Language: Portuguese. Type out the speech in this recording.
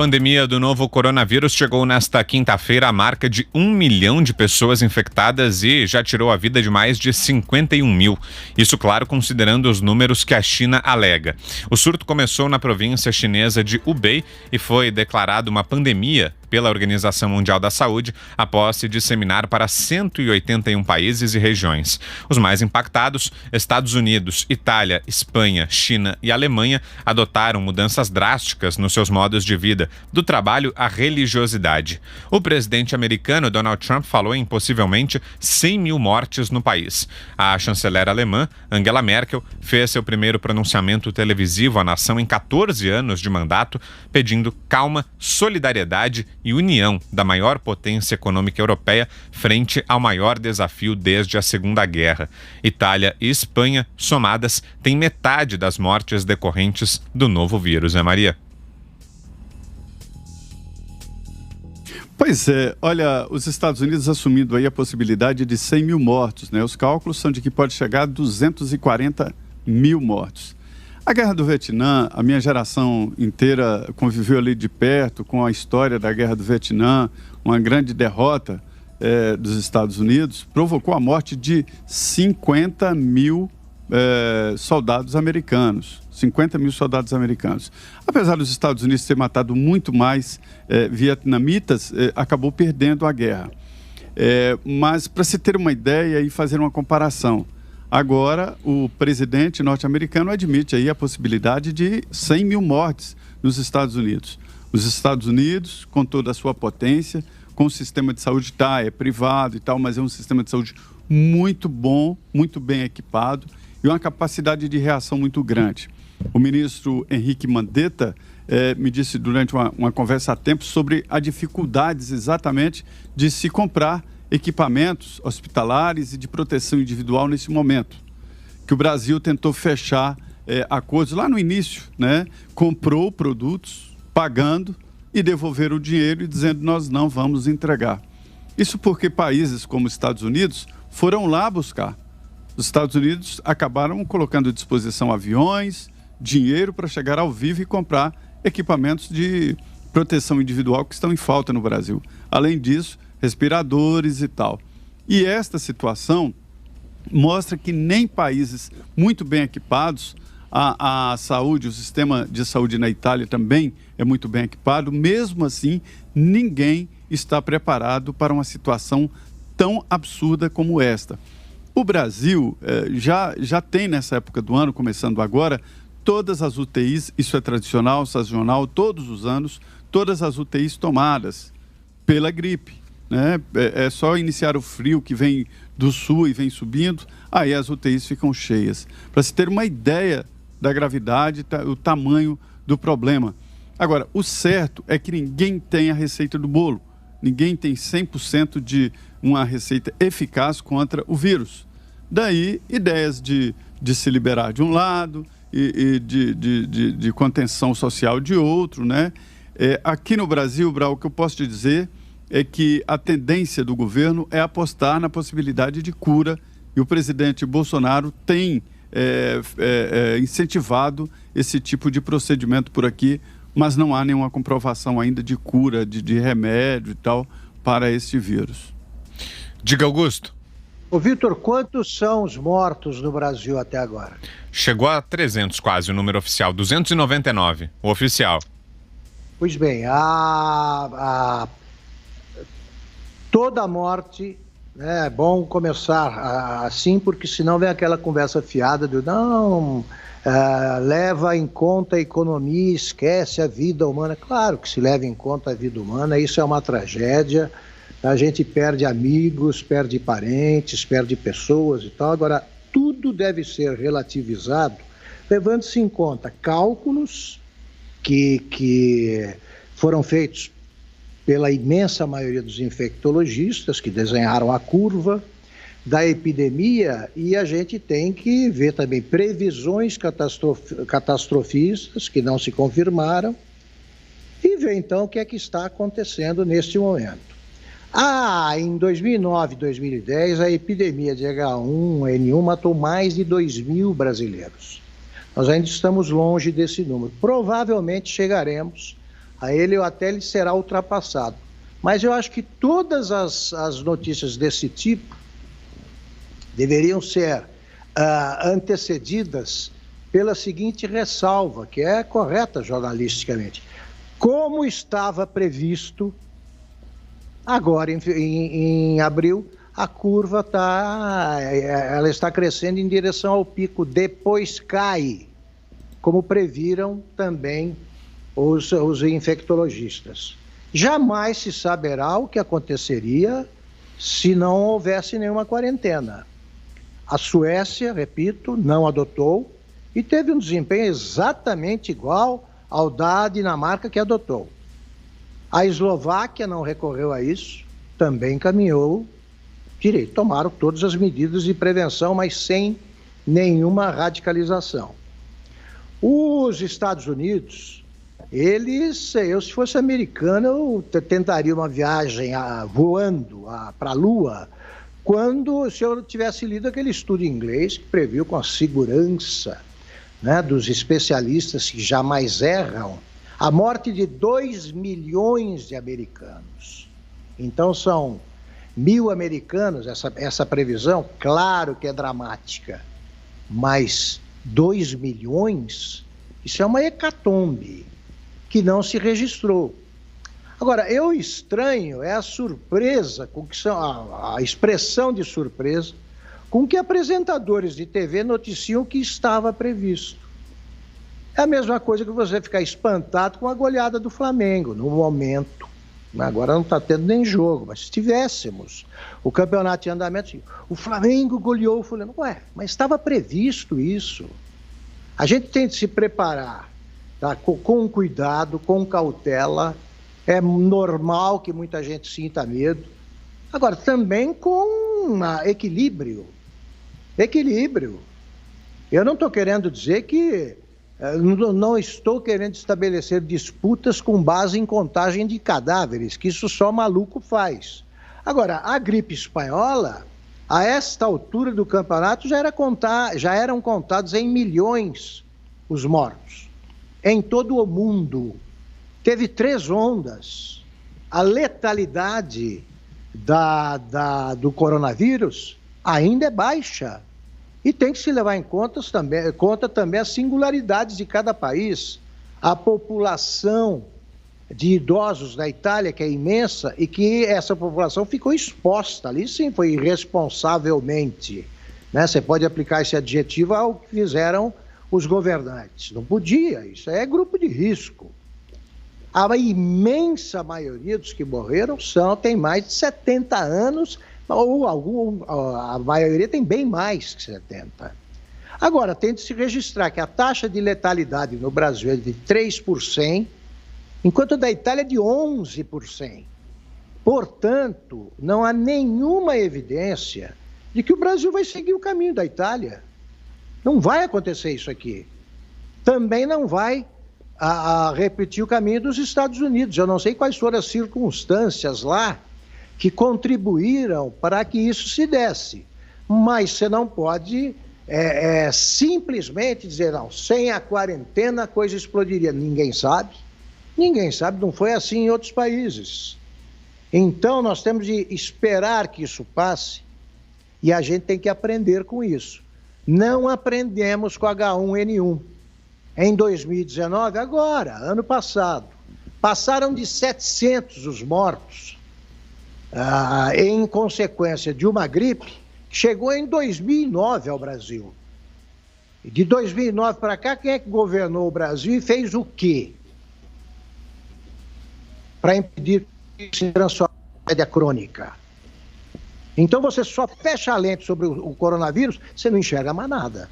A pandemia do novo coronavírus chegou nesta quinta-feira à marca de 1 milhão de pessoas infectadas e já tirou a vida de mais de 51 mil. Isso, claro, considerando os números que a China alega. O surto começou na província chinesa de Hubei e foi declarado uma pandemia pela Organização Mundial da Saúde após se disseminar para 181 países e regiões. Os mais impactados, Estados Unidos, Itália, Espanha, China e Alemanha, adotaram mudanças drásticas nos seus modos de vida, do trabalho à religiosidade. O presidente americano Donald Trump falou em possivelmente 100 mil mortes no país. A chanceler alemã, Angela Merkel, fez seu primeiro pronunciamento televisivo à nação em 14 anos de mandato, pedindo calma, solidariedade e união da maior potência econômica europeia frente ao maior desafio desde a Segunda Guerra. Itália e Espanha, somadas, têm metade das mortes decorrentes do novo vírus, né, Maria? Pois é, olha, os Estados Unidos assumindo aí a possibilidade de 100 mil mortos, né? Os cálculos são de que pode chegar a 240 mil mortos. A Guerra do Vietnã, a minha geração inteira conviveu ali de perto com a história da Guerra do Vietnã, uma grande derrota dos Estados Unidos, provocou a morte de 50 mil soldados americanos. 50 mil soldados americanos. Apesar dos Estados Unidos ter matado muito mais vietnamitas, acabou perdendo a guerra. Mas, para se ter uma ideia e fazer uma comparação, agora o presidente norte-americano admite aí a possibilidade de 100 mil mortes nos Estados Unidos. Os Estados Unidos, com toda a sua potência, com o sistema de saúde, é privado e tal, mas é um sistema de saúde muito bom, muito bem equipado e uma capacidade de reação muito grande. O ministro Henrique Mandetta me disse durante uma conversa há tempo sobre as dificuldades exatamente de se comprar equipamentos hospitalares e de proteção individual nesse momento. Que o Brasil tentou fechar acordos lá no início, né? Comprou produtos, pagando e devolver o dinheiro e dizendo nós não vamos entregar. Isso porque países como os Estados Unidos foram lá buscar. Os Estados Unidos acabaram colocando à disposição aviões, dinheiro para chegar ao vivo e comprar equipamentos de proteção individual que estão em falta no Brasil. Além disso, respiradores e tal. E esta situação mostra que nem países muito bem equipados, a saúde, o sistema de saúde na Itália também é muito bem equipado, mesmo assim, ninguém está preparado para uma situação tão absurda como esta. O Brasil já tem nessa época do ano, começando agora, todas as UTIs, isso é tradicional, sazonal, todos os anos, todas as UTIs tomadas pela gripe, né? É só iniciar o frio que vem do sul e vem subindo, aí as UTIs ficam cheias. Para se ter uma ideia da gravidade, o tamanho do problema. Agora, o certo é que ninguém tem a receita do bolo, ninguém tem 100% de uma receita eficaz contra o vírus. Daí, ideias de se liberar de um lado e de contenção social de outro, né? Aqui no Brasil, Brau, o que eu posso te dizer é que a tendência do governo é apostar na possibilidade de cura e o presidente Bolsonaro tem incentivado esse tipo de procedimento por aqui, mas não há nenhuma comprovação ainda de cura, de remédio e tal para este vírus. Diga, Augusto. Ô, Vitor, quantos são os mortos no Brasil até agora? Chegou a 300 quase o número oficial, 299, o oficial. Pois bem, toda morte, né, é bom começar assim, porque senão vem aquela conversa fiada do leva em conta a economia, esquece a vida humana. Claro que se leva em conta a vida humana, isso é uma tragédia. A gente perde amigos, perde parentes, perde pessoas e tal. Agora, tudo deve ser relativizado, levando-se em conta cálculos que foram feitos pela imensa maioria dos infectologistas que desenharam a curva da epidemia, e a gente tem que ver também previsões catastrofistas que não se confirmaram e ver então o que é que está acontecendo neste momento. Em 2009 e 2010, a epidemia de H1N1 matou mais de 2.000 brasileiros. Nós ainda estamos longe desse número. Provavelmente chegaremos a ele ou até ele será ultrapassado. Mas eu acho que todas as notícias desse tipo deveriam ser antecedidas pela seguinte ressalva, que é correta jornalisticamente. Como estava previsto, agora em abril, a curva ela está crescendo em direção ao pico, depois cai, como previram também os infectologistas. Jamais se saberá o que aconteceria se não houvesse nenhuma quarentena. A Suécia, repito, não adotou e teve um desempenho exatamente igual ao da Dinamarca, que adotou. A Eslováquia não recorreu a isso, também caminhou direito. Tomaram todas as medidas de prevenção, mas sem nenhuma radicalização. Os Estados Unidos, eu se fosse americano, eu tentaria uma viagem voando para a Lua, se eu tivesse lido aquele estudo inglês que previu com a segurança, né, dos especialistas que jamais erram, a morte de 2 milhões de americanos. Então são 1.000 americanos, essa previsão, claro que é dramática, mas 2 milhões, isso é uma hecatombe que não se registrou. Agora, eu estranho a surpresa, a expressão de surpresa, com que apresentadores de TV noticiam que estava previsto. É a mesma coisa que você ficar espantado com a goleada do Flamengo, no momento. Agora não está tendo nem jogo, mas se tivéssemos o campeonato em andamento, o Flamengo goleou o fulano. Ué, mas estava previsto isso. A gente tem de se preparar, tá? Com cuidado, com cautela. É normal que muita gente sinta medo. Agora, também com equilíbrio. Equilíbrio. Eu não estou querendo dizer que... Não estou querendo estabelecer disputas com base em contagem de cadáveres, que isso só maluco faz. Agora, a gripe espanhola, a esta altura do campeonato, já eram contados em milhões os mortos. Em todo o mundo. Teve 3 ondas. A letalidade do coronavírus ainda é baixa. E tem que se levar em conta também as singularidades de cada país. A população de idosos da Itália, que é imensa, e que essa população ficou exposta ali, sim, foi irresponsavelmente. Né? Você pode aplicar esse adjetivo ao que fizeram os governantes. Não podia, isso é grupo de risco. A imensa maioria dos que morreram tem mais de 70 anos, ou a maioria tem bem mais que 70. Agora, tem de se registrar que a taxa de letalidade no Brasil é de 3%, enquanto a da Itália é de 11%. Portanto, não há nenhuma evidência de que o Brasil vai seguir o caminho da Itália. Não vai acontecer isso aqui. Também não vai repetir o caminho dos Estados Unidos. Eu não sei quais foram as circunstâncias lá que contribuíram para que isso se desse. Mas você não pode simplesmente dizer, não, sem a quarentena a coisa explodiria. Ninguém sabe, não foi assim em outros países. Então nós temos de esperar que isso passe e a gente tem que aprender com isso. Não aprendemos com H1N1. Em 2019, agora, ano passado, passaram de 700 os mortos em consequência de uma gripe que chegou em 2009 ao Brasil. E de 2009 para cá, quem é que governou o Brasil e fez o quê? Para impedir que se transforme em tragédia crônica. Então você só fecha a lente sobre o coronavírus, você não enxerga mais nada.